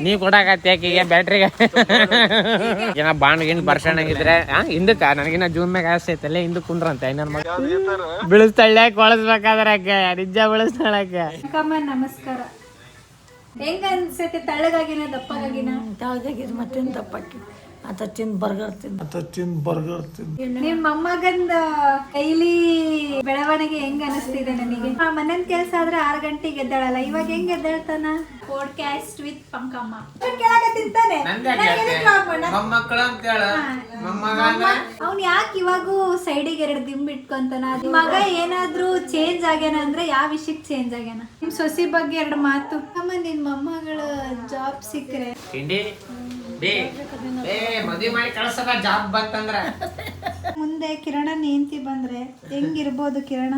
ನೀ ಕೊಡಾಕತ್ತಿ ಆಕಿಗೆ ಬ್ಯಾಟ್ರಿಗೆ ಏನ ಬಾಂಡ್ ಗಿಂಡ್ ಬರ್ಸಣಂಗಿದ್ರೆ ಹಿಂದಕ್ಕ ನನಗಿನ್ನ ಜೂನ್ ಮ್ಯಾಗ ಆಸೆ ಐತಲ್ಲ ಹಿಂದಕ್ಕೆ ಕುಂದ್ರಂತೆ ನನ್ನ ಮಗ ಬೀಳಿಸ್ತಾಳೆ ಕೊಳಸ್ಬೇಕಾದ್ರೆ ಅಕ್ಕ ನಿಜ ಬೀಳಿಸ್ತಾಳಕ್ಕೆ. ನಮಸ್ಕಾರ. ಹೆಂಗ ಅನ್ಸೈತೆ ತಳ್ಳಗಾಗಿನ ದಪ್ಪಗಾಗಿನ? ತಳ್ಳಗಾಗಿದ್ ಮತ್ತೇನು ದಪ್ಪಾಕಿ ಆತ ತಿಂದು ಬರ್ಗರ್ ತಿಂದು ನಿಮ್ ಮೊಮ್ಮಗಂದ ಕೈಲಿ ಬೆಳವಣಿಗೆ ಹೆಂಗ ಅನಿಸ್ತಿದೆ ನನಗೆ. ಮನೇನ್ ಕೆಲ್ಸ ಆದ್ರೆ 6 ಗಂಟೆಗೆ ಎದ್ದಾಳಲ್ಲ, ಇವಾಗ ಹೆಂಗ್ ಎದ್ದಾಳ್ತಾನ? ಪಾಡ್ಕಾಸ್ಟ್ ವಿತ್ ಪಂಕಮ್ಮ ತಿಂತಾನೆ. ಅವ್ನ್ ಯಾಕೆ ಇವಾಗೂ ಸೈಡಿಗೆ 2 ದಿಂಬ್ ಇಟ್ಕೊಂತಾನ? ಮಗ ಏನಾದ್ರೂ ಚೇಂಜ್ ಆಗ್ಯಾನ ಅಂದ್ರೆ ಯಾವ ವಿಷಯಕ್ಕೆ ಚೇಂಜ್ ಆಗ್ಯಾನ? ನಿಮ್ ಸೊಸಿ ಬಗ್ಗೆ 2 ಮಾತು. ಅಮ್ಮ ನಿನ್ ಮೊಮ್ಮಗಳ ಜಾಬ್ ಸಿಕ್ಕ್ರೆ ಮದ್ವಿ ಮಾಡಿ ಕಳ್ಸಕ ಜಾಬ್ ಬಂತಂದ್ರ ಮುಂದೆ ಕಿರಣ ನೇಂತಿ ಬಂದ್ರೆ ಹೆಂಗಿರ್ಬೋದು ಕಿರಣ?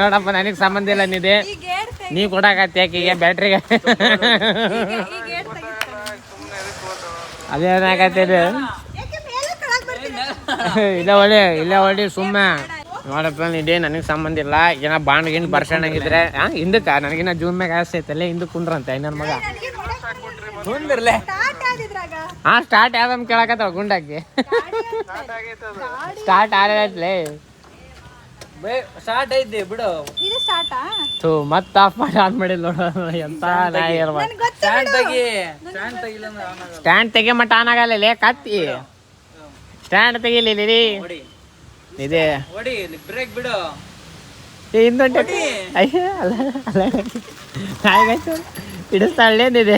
ನೋಡಪ್ಪ ನನಗ್ ಸಂಬಂಧ ಇಲ್ಲ ನಿದೆ, ನೀ ಕೊಡಾಕತ್ತಿ ಆಕಿಗೆ ಬ್ಯಾಟ್ರಿಗೆ ಅದೇನಾಗತ್ತಿದೆ ಇಲ್ಲ ಹೊಡಿ ಸುಮ್ಮನೆ ನೋಡಪ್ಪ ನಿದೆ ನನಗೆ ಸಂಬಂಧ ಇಲ್ಲ. ಏನ ಬಾಂಡ್ ಗಿಂಡ್ ಬರ್ಸಣಂಗಿದ್ರೆ ಹಿಂದಕ್ಕ ನನಗಿನ್ನ ಜೂನ್ ಮ್ಯಾಗ ಆಸೆ ಐತಲ್ಲ ಹಿಂದಕ್ಕೆ ಕುಂದ್ರಂತೆ ನನ್ನ ಮಗ ಕುಂದಿರ್ಲೆ. ಸ್ಟಾರ್ಟ್ ಯಾವ್ದಮ್ ಕೇಳಕತ್ತಾವ ಗುಂಡಾಕಿ ಸ್ಟಾರ್ಟ್ ಆಗೈತ್ಲೆ ಸ್ಟಾರ್ಟ್ ಐತಿ ಬಿಡು. ಇದು ಸ್ಟಾರ್ಟಾ? ಮತ್ತ ಆಫ್ ಮಾಡಿ ಆನ್ ಮಾಡಿಲ್ಲ ನೋಡ ಎಂತ ನಾಯಿ ಸ್ಟ್ಯಾಂಡ್ ತೆಗಿ ಮಟ್ಟ ಆನ್ ಆಗಲ್ಲ ಕತ್ತಿ ಸ್ಟ್ಯಾಂಡ್ ತೆಗಿಲಿ ಇದೆ ಬ್ರೇಕ್ ಬಿಡು. ಹಿಂದೊಂಟೆ ಹಾಗಾಯ್ತು ಹಿಡಿಸ್ತಾಳೇನಿದೆ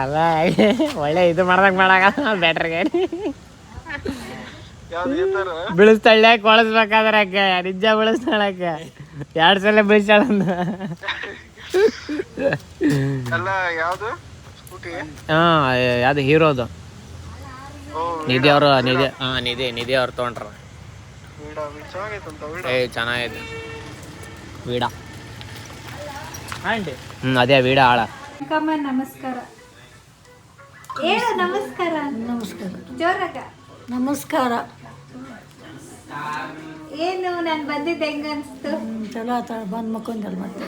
ಅಲ್ಲ ಒಳ್ಳೆ ಇದು ಮಾಡ್ದಂಗ ಮಾಡಾಗ ಬ್ಯಾಟ್ರಿಗೆ ಬೀಳಿಸ್ತಾಳೆ ಕೊಳಸ್ಬೇಕಾದ್ರೆ ಅಕ್ಕ ನಿಜ ಬೀಳಿಸ್ತಾಳಕ್ಕ 2 ಸಲ ಬೀಳ್ಸಾಳ ಯಾವ್ದು ಹೀರೋದು ನಿಧಿ ಅವರು ನಿಧಿ ಅವ್ರು ತೊಗೊಂಡ್ರ ಚೆನ್ನಾಗೈತೆ ವೀಡ ಅದೇ ವೀಡ ಆಳ. ನಮಸ್ಕಾರ ಹೇಳು. ನಮಸ್ಕಾರ ಜೋರಾಗ ನಮಸ್ಕಾರ. ಏನು ನಾನು ಬಂದಿದ್ದು ಹೆಂಗ ಅನ್ಸ್ತು? ಚಲೋ ಆತ ಬಂದು ಮಕ್ಕೊಂದಲ್ಲ ಮತ್ತೆ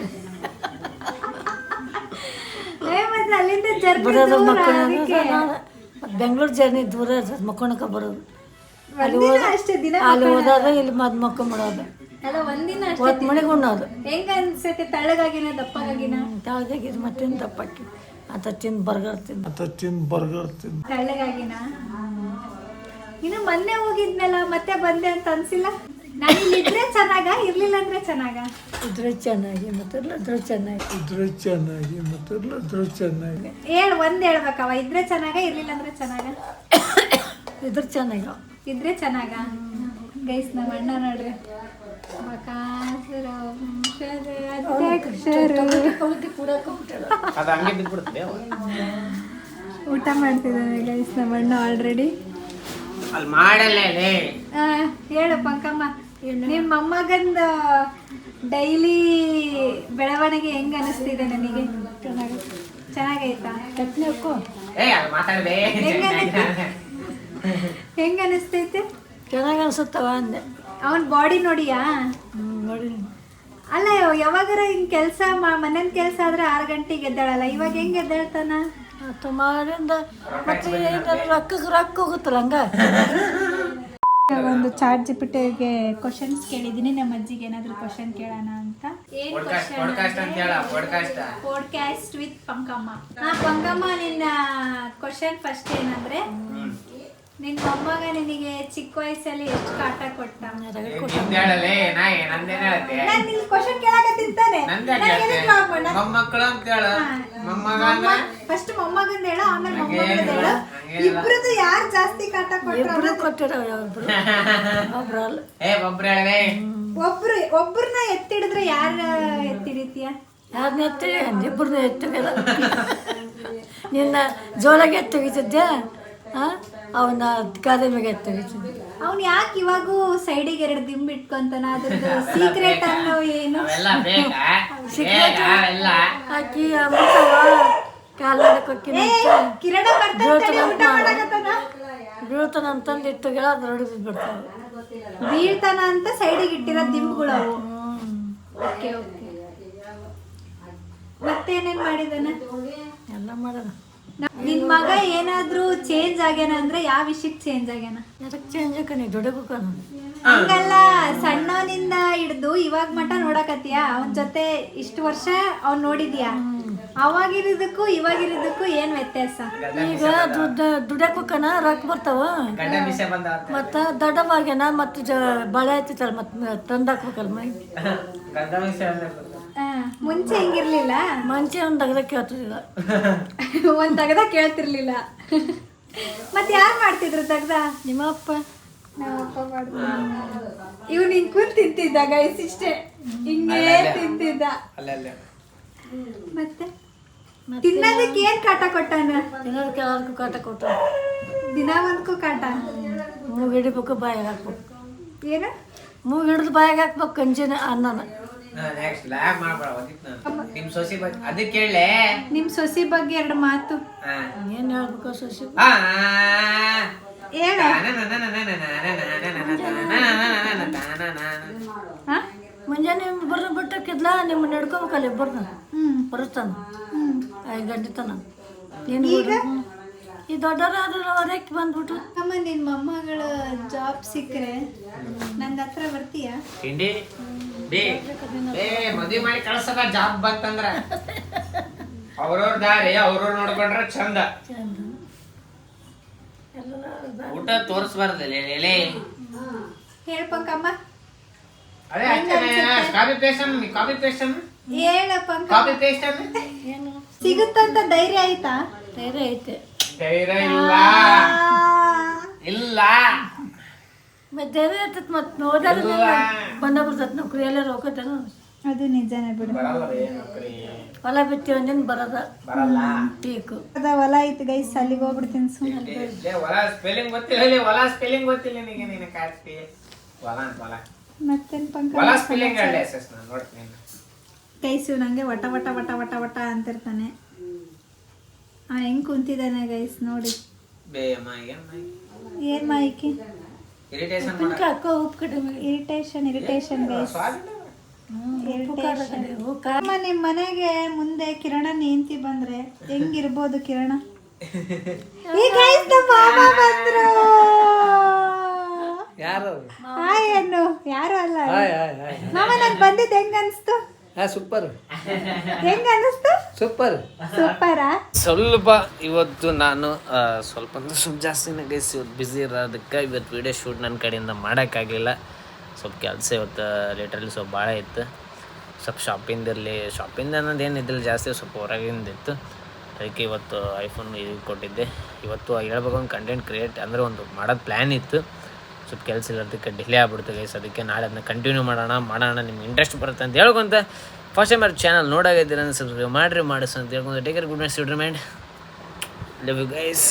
ಅಲ್ಲಿಂದ ಜರ್ನಿ ಬೆಂಗಳೂರು ಜರ್ನಿ ದೂರ ಇರ್ತದೆ ಮಕ್ಕೊಳಕ ಬರೋದು. ಅಷ್ಟೇ ದಿನ ಅಲ್ಲಿ ಹೋದಾಗ ಇಲ್ಲಿ ಮದ್ ಮಕ್ಕೊಂಬಿಡೋದು. ಅಲ್ಲ ಒಂದಿನ ಹೊತ್ತು ಮನೆಗೆ ಉಣ್ಣೋದು. ಹೆಂಗ ಅನ್ಸೈತೆ ತಳ್ಳಗಾಗಿನ ದಪ್ಪಗಾಗಿನ? ತಳ್ಳಗಾಗಿದ್ ಮತ್ತೇನು ದಪ್ಪಾಕಿ ಆತ ತಿಂದು ಬರ್ಗರ್ ತಿಂದು ತಳ್ಳಗಾಗಿನ. ಇನ್ನು ಮೊನ್ನೆ ಹೋಗಿದ್ನಲ್ಲ ಮತ್ತೆ ಬಂದೆ ಅಂತ ಅನ್ಸಿಲ್ಲ? ನಾನು ಇಲ್ಲಿದ್ರೆ ಚೆನ್ನಾಗ ಇರ್ಲಿಲ್ಲ ಅಂದ್ರೆ ಚೆನ್ನಾಗ? ಇದ್ರೆ ಚೆನ್ನಾಗಿ ಮತ್ತೆ ಚೆನ್ನಾಗಿ ಹೇಳು. ಒಂದ್ ಹೇಳ್ಬೇಕವ, ಇದ್ರೆ ಚೆನ್ನಾಗ ಇರ್ಲಿಲ್ಲ ಅಂದ್ರೆ ಚೆನ್ನಾಗ? ಇದ್ರೆ ಚೆನ್ನಾಗ. ಇದ್ರೆ ಚೆನ್ನಾಗ. ಗೈಸ್ ನಮ್ಮ ಅಣ್ಣ ನೋಡ್ರಿ ಊಟ ಮಾಡ್ತಿದ್ದಾನೆ ಗೈಸ್ ನಮ್ಮ ಅಣ್ಣ ಆಲ್ರೆಡಿ. ಹೇಳು ಪಂಕಮ್ಮ, ನಿಮ್ಮ ಮೊಮ್ಮಗಂದ ಡೈಲಿ ಬೆಳವಣಿಗೆ ಹೆಂಗ ಅನಿಸ್ತಿದೆ ನನಗೆ? ಚೆನ್ನಾಗೈತಾ? ಹೆಂಗ ಅನಿಸ್ತೈತೆ? ಚೆನ್ನಾಗಿ ಅನ್ಸುತ್ತವ ಅಂದೆ. ಅವನ್ ಬಾಡಿ ನೋಡಿಯಾ? ನೋಡಿ. ಅಲ್ಲ ಯಾವಾಗಾರ ಹಿಂಗ್ ಕೆಲಸ ಮನೇನ್ ಕೆಲಸ ಆದ್ರೆ 6 ಗಂಟೆಗೆ ಎದ್ದಾಳಲ್ಲ, ಇವಾಗ ಹೆಂಗ್ ಎದ್ದಾಳ್ತಾನ? ಸುಮಾರಿಂದ ಮತ್ತೆ ರೊಕ್ಕ ಹೋಗುತ್ತಲ್ಲ ಹಂಗ. ಒಂದು ಚಾಟ್ ಜಿಪಿಟಿಗೆ ಕ್ವಶನ್ಸ್ ಕೇಳಿದೀನಿ, ನಮ್ಮ ಅಜ್ಜಿಗೆ ಏನಾದ್ರು ಕ್ವಶನ್ ಕೇಳೋಣ ಅಂತ. Podcast with ಪಂಕಮ್ಮ. ಪಂಕಮ್ಮ, ನಿನ್ನ ಕ್ವಶನ್ ಫಸ್ಟ್ ಏನಂದ್ರೆ, ನಿನ್ ಮೊಮ್ಮಗ ನಿನಗೆ ಚಿಕ್ಕ ವಯಸ್ಸಲ್ಲಿ ಎಷ್ಟು ಕಾಟ ಕೊಟ್ಟ? ಕ್ವಶನ್ ಕೇಳಾಕತ್ತಿರ್ತಾನೆ. ಫಸ್ಟ್ ಮೊಮ್ಮಗಂದ ಹೇಳು, ಆಮೇಲೆ ಮೊಮ್ಮಗಂದ ಹೇಳು. ಇಬ್ರದ್ದು ಯಾರು ಜಾಸ್ತಿ ಕಾಟ ಕೊಟ್ಟರು? ಒಬ್ರನ್ನ ಎತ್ತಿಡಿದ್ರೆ ಯಾರ ಎತ್ತಿಡಿತೀಯ? ಯಾರನ್ನ ಎತ್ತಿಡಿ? ಇಬ್ಬರನ್ನ ಎತ್ತಿಲ್ಲ. ನಿನ್ನ ಜೋಲಾಗೆ ಎತ್ತಿಗಿದ್ದೆ, ಅವನ ಗಾದೆ ಮೇಲೆ ಎತ್ತಿಗಿದ್ದೆ. ಅವ್ನು ಯಾಕೆ ಇವಾಗೂ ಸೈಡಿಗೆ 2 ದಿಂಬ್ ಇಟ್ಕೊಂತಾನ? ಅದ್ರದ್ದು ಸೀಕ್ರೆಟ್ ಅನ್ನೋ ಏನು? ಆಕಿ ಅಮ್ಮವ ಕಾಲಾಡಕ್ಕೆ ಕಿರಣ ಬರ್ತಾನೆ ಊಟ ಮಾಡಕತ್ತಾನ. ಬೀಳ್ತಾನ ಅಂತಂದು ಇಟ್ಟು ಗಿಡ ಅದು ಹೊಡಿದ್ ಬಿಡ್ತಾವೆ. ಬೀಳ್ತಾನ ಅಂತ ಸೈಡಿಗೆ ಇಟ್ಟಿರೋ ದಿಂಬುಗಳು ಅವು. Okay okay. ಮತ್ತೇನೇನ್ ಮಾಡಿದಾನ? ಎಲ್ಲ ಮಾಡೋಣ. ನಿನ್ ಮಗ ಏನಾದ್ರೂ ಚೇಂಜ್ ಆಗ್ಯಾನ ಅಂದ್ರೆ ಯಾವ ವಿಷಯಕ್ಕೆ ಚೇಂಜ್ ಆಗ್ಯಾನ? ಅದಕ್ಕೆ ಚೇಂಜ್ ಆಕನಿ ದುಡಿಬೇಕು. ಹಂಗಲ್ಲ, ಸಣ್ಣವನಿಂದ ಹಿಡ್ದು ಇವಾಗ ಮಟ ನೋಡಕತ್ತೀಯ. ಅವನ ಜೊತೆ ಇಷ್ಟು ವರ್ಷ ಅವ್ನ್ ನೋಡಿದ್ಯಾ? ಅವಾಗಿರೋದಕ್ಕೂ ಇವಾಗಿರೋದಕ್ಕೂ ಏನ್ ವ್ಯತ್ಯಾಸ? ಈಗ ದುಡ್ಯಾಕ ಹೋಗನ ರೊಕ್ಕ ಬರ್ತಾವ, ಮತ್ತ ದೊಡ್ಡವಾಗ್ಯಾನ, ಮತ್ತ ಬಳೆ ಐತಿತ್ತಲ್ಲ, ಮತ್ತ ತಂದಾಕ್ಬೇಕಲ್ಲ ಮೈ. ಮುಂಚೆ ಹಿಂಗಿರ್ಲಿಲ್ಲ. ಮಂಚೆ ಒಂದ್ ತಗದ ಕೇಳ್ತಿಲ್ಲ, ಒಂದ್ ತಗದ ಕೇಳ್ತಿರ್ಲಿಲ್ಲ. ಮತ್ ಯಾರು ಮಾಡ್ತಿದ್ರು ತಗದ? ನಿಮ್ಮ ಅಪ್ಪ. ನಮ್ಮಪ್ಪ ಮಾಡ್ತಿದ್ದ. ಇವ್ ನಿನ್ ಕೂತ್ ತಿಂತಿದ್ದ ಗೈಸ್, ಇಷ್ಟೇ ಹಿಂಗೇ ತಿಂತಿದ್ದ. ಮತ್ತೆ ತಿನ್ನೋದಕ್ಕೆ ಏನ್ ಕಾಟ ಕೊಟ್ಟಾನ? ತಿನ್ನೋದಕ್ಕೆ ಎಲ್ಲದಕ್ಕೂ ಕಾಟ ಕೊಟ್ಟು ದಿನ ಒಂದ್ಕೂ ಕಾಟ. ಮೂಗ್ ಹಿಡಿಬೇಕು, ಬಾಯಾಗ ಹಾಕ್ಬೇಕು. ಏನ? ಮೂಗ್ ಹಿಡಿದು ಬಾಯಾಗ ಹಾಕ್ಬೇಕು ಕಂಚಿನ ಅನ್ನನ. ನಿಮ್ ಸೊಸಿ ಬಗ್ಗೆ 2 ಮಾತು ಏನ್ ಹೇಳ್ಬೇಕು ಸೊಸಿ? ಹೇಳ. ಮುಂಜಾನೆ ಇಬ್ಬರನ್ನ ಬಿಟ್ಟಕ್ಕಿದ್ಲ, ನಿಮ್ಮ ನಡ್ಕೋಬೇಕಲ್ಲ ಇಬ್ಬರನ್ನ. ಬರುತ್ತಾನ 5 ಗಂಟೆ ತನ. ಏನು ಈ ದೊಡ್ಡವರಾದ್ರೂ ಹೊರಕ್ಕೆ ಬಂದ್ಬಿಟ್ಟು. ಅಮ್ಮ, ನಿನ್ ಮೊಮ್ಮಗಳ ಜಾಬ್ ಸಿಕ್ಕರೆ ನನ್ನ ಹತ್ರ ಬರ್ತೀಯ? ಮದ್ವಿ ಮಾಡಿ ಕಳ್ಸದ ಜಾಬ್ ಬಂತಂದ್ರ ಅವ್ರವ್ರ ದಾರಿ ಅವ್ರವ್ರ ನೋಡ್ಕೊಂಡ್ರ ಚಂದ. ಊಟ ತೋರಿಸ್ಬಾರ್ದಲ್ಲ. ಹೇಳ್ಪಂಕಮ್ಮ. ಕಾಪಿ ಪೇಸ್ಟ್ ಏನು ಸಿಗುತ್ತಂತ ಧೈರ್ಯ ಆಯ್ತಾ? ಧೈರ್ಯ ಐತೆ. ಧೈರ್ಯ ಇಲ್ಲ. ಮತ್ತೆ ಧೈರ್ಯ ಇರ್ತೈತಿ. ಮತ್ತೆ ನೋಡ್ಯಾರ ಬಂದ ಬರ್ತೈತಿ ನೌಕರಿ ಎಲ್ಲ ಹೋಗತ್ತೇನು? ಅದು ನಿಜನೇ ಬಿಡು. ಹೊಲ ಬಿತ್ತಿ ಒಂದಿನ ಬರದ ಪೀಕು ಅದ ಹೊಲ ಐತಿ ಗೈಸ್, ಅಲ್ಲಿಗೆ ಹೋಗ್ಬಿಡ್ತೀನಿ ಸುಮ್ಮನೆ. ಮತ್ತೇನ್ ಪಂಕ ಗೈಸು ನಂಗೆ ವಟ ವಟ ವಟ ವಟ ವಟ ಅಂತಿರ್ತಾನೆ. ಹೆಂಗ್ ಕುಂತಿದ್ದಾನೆ ಗೈಸ್ ನೋಡಿ. ಏನ್ ಮಾಹಿತಿ? ಅಕ್ಕ ಉಪ್ಪು ಕಡಿಮೆ. Irritation guys. ನಿಮ್ ಮನೆಗೆ ಮುಂದೆ ಕಿರಣ ನಿಂತಿ ಬಂದ್ರೆ ಹೆಂಗಿರ್ಬೋದು ಕಿರಣ? ಈ ಗೈಸ್ ನಮ್ಮ ಮಾಮ ಬಂದ್ರು. ಹಾಯ್ ಅನ್ನು. ಯಾರು ಅಲ್ಲ ಮಾಮ. ನಾನು ಬಂದಿದ್ದು ಹೆಂಗ ಅನ್ಸ್ತು? ಸೂಪರ್. ಹೆಂಗ ಅನಿಸ್ತು? ಸೂಪರ್. ಸೂಪರಾ? ಸ್ವಲ್ಪ ಇವತ್ತು ನಾನು ಸ್ವಲ್ಪ ಜಾಸ್ತಿನೇ ಗೈಸ್ ಇವತ್ತು ಬ್ಯುಸಿ ಇರೋದಕ್ಕೆ ಇವತ್ತು ವಿಡಿಯೋ ಶೂಟ್ ನನ್ನ ಕಡೆಯಿಂದ ಮಾಡೋಕ್ಕಾಗಲಿಲ್ಲ. ಸ್ವಲ್ಪ ಕೆಲಸ ಇವತ್ತು ಲೇಟ್ರಲ್ಲಿ ಸ್ವಲ್ಪ ಭಾಳ ಇತ್ತು. ಸ್ವಲ್ಪ ಶಾಪಿಂಗ್ ಅನ್ನೋದು ಏನಿದ್ದಿಲ್ಲ ಜಾಸ್ತಿ, ಸ್ವಲ್ಪ ಹೊರಗಿಂದ ಇತ್ತು. ಅದಕ್ಕೆ ಇವತ್ತು ಐಫೋನ್ ಇದು ಕೊಟ್ಟಿದ್ದೆ. ಇವತ್ತು ಹೇಳ್ಬೇಕು ಒಂದು ಕಂಟೆಂಟ್ ಕ್ರಿಯೇಟ್ ಅಂದರೆ ಒಂದು ಮಾಡೋದು ಪ್ಲ್ಯಾನ್ ಇತ್ತು. ಸ್ವಲ್ಪ ಕೆಲಸ ಇರೋದಕ್ಕೆ ಡಿಲೇ ಆಗ್ಬಿಡ್ತು ಗೈಸ್. ಅದಕ್ಕೆ ನಾಳೆ ಅದನ್ನ ಕಂಟಿನ್ಯೂ ಮಾಡೋಣ ನಿಮ್ಗೆ ಇಂಟ್ರೆಸ್ಟ್ ಬರುತ್ತೆ ಅಂತ ಹೇಳ್ಕೊಂತ ಫಸ್ಟ್ ಟೈಮ್ ಅವ್ರ ಚಾನಲ್ ನೋಡಾಗಿದ್ದೀರ ಸಬ್ಸ್ಕ್ರೈಬ್ ಮಾಡಿರಿ ಅಂತ ಹೇಳ್ಕೊಂಡು take care, good night, remind, love you guys.